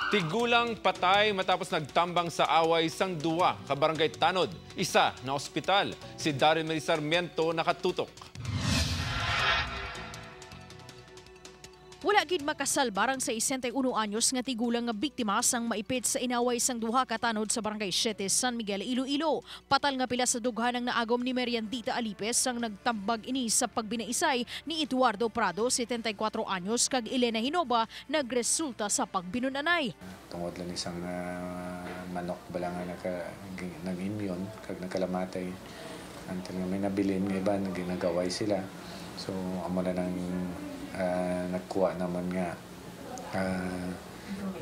Tigulang patay matapos nagtambang sa away sang duha ka barangay Tanod. Isa na-ospital. Si Daryl Sarmiento nakatutok. Wala gid makasal barang sa 61 anyos nga tigulang nga biktima sang maipit sa Inaway sang duha ka tanod sa barangay 7 San Miguel, Iloilo. Patal nga pila sa dughanang naagom ni Meriandita Alipes sang nagtambag ini sa pagbinaisay ni Eduardo Prado, 74 anyos, kag Elena Hinoba nagresulta sa pagbinunanay. Tungod lang isang manok bala nga nag-immune kag nagkalamatay. Antal nga may nabilin nga iba ginagaway sila. So amo na nang nagkuha naman nga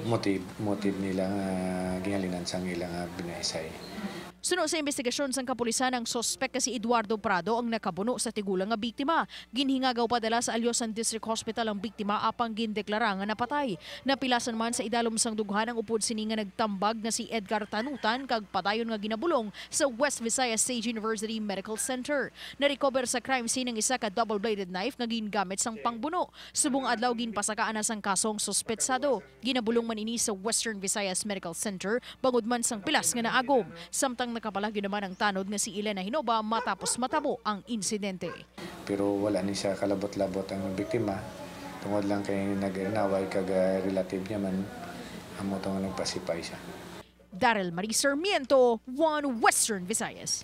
motive nila gingalinan sang ilang binaisay. Suno sa investigasyon sang kapulisan, ang sospek si Eduardo Prado ang nakabuno sa tigulang nga biktima. Ginhingagaw padala sa Alyosan District Hospital ang biktima apang gindeklara nga napatay. Napilasan man sa idalom sang dughan ang upod sini nga nagtambag na si Edgar Tanutan kag padayon nga ginabulong sa West Visayas State University Medical Center. Na-recover sa crime scene ang isa ka double-bladed knife nga gingamit sang pangbuno. Subong adlaw ginpasakaan na sang kasong sospetsado. Ginabulong man ini sa Western Visayas Medical Center bangod man sang pilas nga naagom. Samtang nakapalagyo naman ang tanod nga si Elena Hinoba matapos matabo ang insidente. Pero wala ni siya kalabot-labot ang biktima. Tungod lang kay nag-inaway kag relative niya man amo tong nagpasipay siya. Daryl Sarmiento, One Western Visayas.